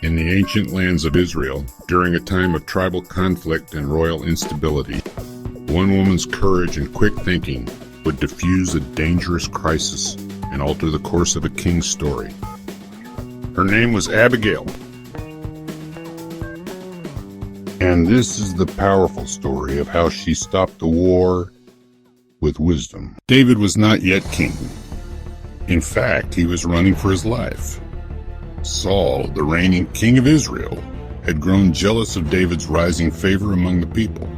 In the ancient lands of Israel, during a time of tribal conflict and royal instability, one woman's courage and quick thinking would diffuse a dangerous crisis and alter the course of a king's story. Her name was Abigail. And this is the powerful story of how she stopped the war with wisdom. David was not yet king. In fact, he was running for his life. Saul, the reigning king of Israel, had grown jealous of David's rising favor among the people.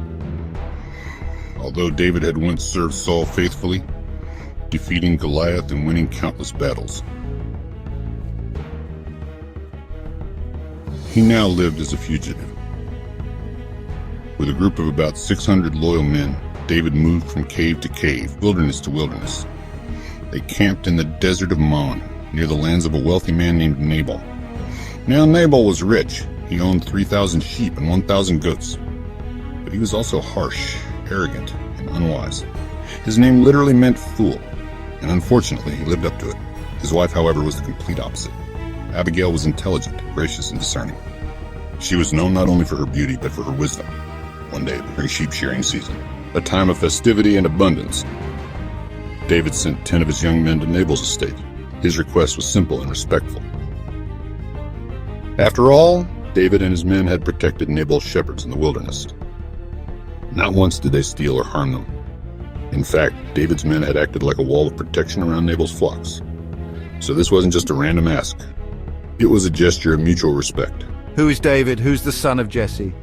Although David had once served Saul faithfully, defeating Goliath and winning countless battles, he now lived as a fugitive. With a group of about 600 loyal men, David moved from cave to cave, wilderness to wilderness. They camped in the desert of Maon, near the lands of a wealthy man named Nabal. Now Nabal was rich. He owned 3,000 sheep and 1,000 goats. But he was also harsh, arrogant, and unwise. His name literally meant fool, and unfortunately he lived up to it. His wife, however, was the complete opposite. Abigail was intelligent, gracious, and discerning. She was known not only for her beauty, but for her wisdom. One day, during sheep shearing season, a time of festivity and abundance, David sent 10 of his young men to Nabal's estate. His request was simple and respectful. After all, David and his men had protected Nabal's shepherds in the wilderness. Not once did they steal or harm them. In fact, David's men had acted like a wall of protection around Nabal's flocks. So this wasn't just a random ask. It was a gesture of mutual respect. Who is David? Who's the son of Jesse?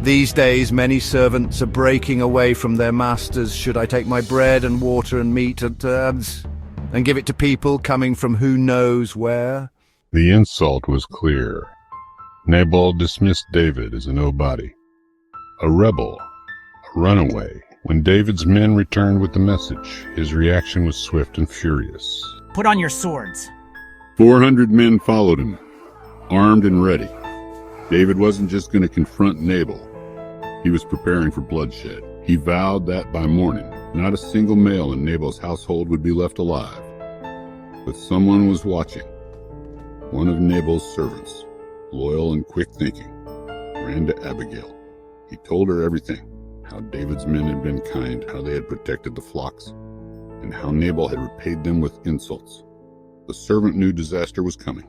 These days, many servants are breaking away from their masters. Should I take my bread and water and meat and herbs and give it to people coming from who knows where? The insult was clear. Nabal dismissed David as a nobody, a rebel, a runaway. When David's men returned with the message, his reaction was swift and furious. Put on your swords. 400 men followed him, armed and ready. David wasn't just going to confront Nabal. He was preparing for bloodshed. He vowed that by morning, not a single male in Nabal's household would be left alive. But someone was watching. One of Nabal's servants, loyal and quick-thinking, ran to Abigail. He told her everything, how David's men had been kind, how they had protected the flocks, and how Nabal had repaid them with insults. The servant knew disaster was coming,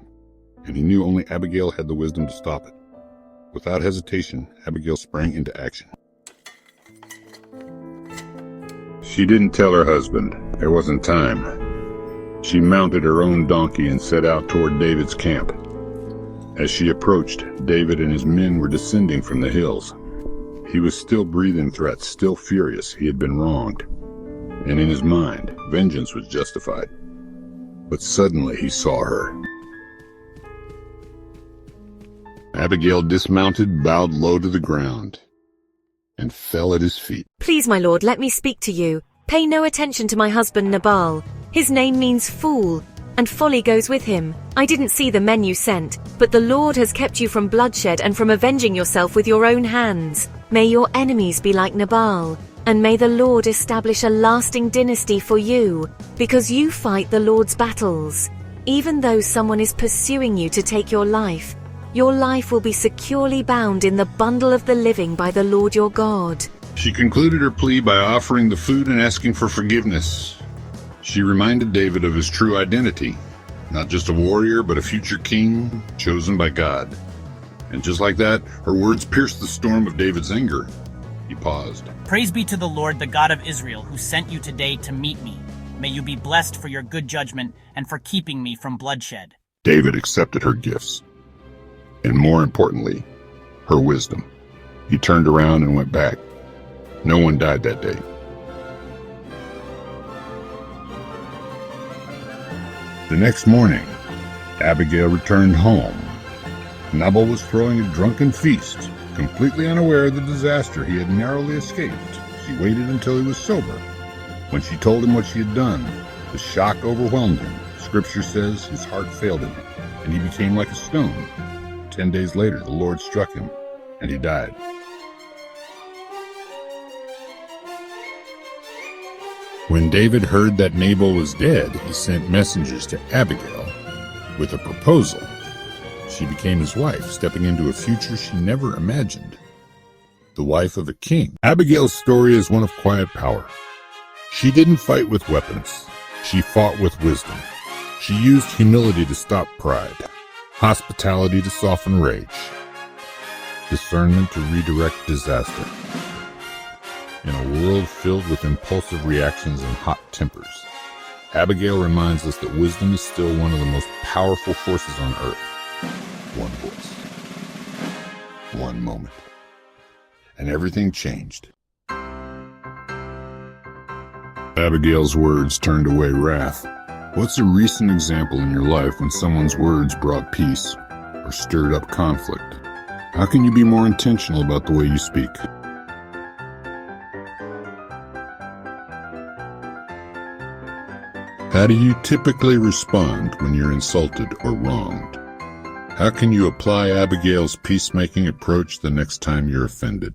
and he knew only Abigail had the wisdom to stop it. Without hesitation, Abigail sprang into action. She didn't tell her husband. There wasn't time. She mounted her own donkey and set out toward David's camp. As she approached, David and his men were descending from the hills. He was still breathing threats, still furious. He had been wronged. And in his mind, vengeance was justified. But suddenly he saw her. Abigail dismounted, bowed low to the ground, and fell at his feet. Please, my lord, let me speak to you. Pay no attention to my husband Nabal. His name means fool, and folly goes with him. I didn't see the men you sent, but the Lord has kept you from bloodshed and from avenging yourself with your own hands. May your enemies be like Nabal, and may the Lord establish a lasting dynasty for you, because you fight the Lord's battles. Even though someone is pursuing you to take your life will be securely bound in the bundle of the living by the Lord your God. She concluded her plea by offering the food and asking for forgiveness. She reminded David of his true identity, not just a warrior, but a future king chosen by God. And just like that, her words pierced the storm of David's anger. He paused. Praise be to the Lord, the God of Israel, who sent you today to meet me. May you be blessed for your good judgment and for keeping me from bloodshed. David accepted her gifts, and more importantly, her wisdom. He turned around and went back. No one died that day. The next morning, Abigail returned home. Nabal was throwing a drunken feast, completely unaware of the disaster he had narrowly escaped. She waited until he was sober. When she told him what she had done, the shock overwhelmed him. Scripture says his heart failed him, and he became like a stone. 10 days later, the Lord struck him, and he died. When David heard that Nabal was dead, he sent messengers to Abigail with a proposal. She became his wife, stepping into a future she never imagined. The wife of a king. Abigail's story is one of quiet power. She didn't fight with weapons. She fought with wisdom. She used humility to stop pride, hospitality to soften rage, discernment to redirect disaster. In a world filled with impulsive reactions and hot tempers, Abigail reminds us that wisdom is still one of the most powerful forces on earth. One voice, one moment, and everything changed. Abigail's words turned away wrath. What's a recent example in your life when someone's words brought peace or stirred up conflict? How can you be more intentional about the way you speak? How do you typically respond when you're insulted or wronged? How can you apply Abigail's peacemaking approach the next time you're offended?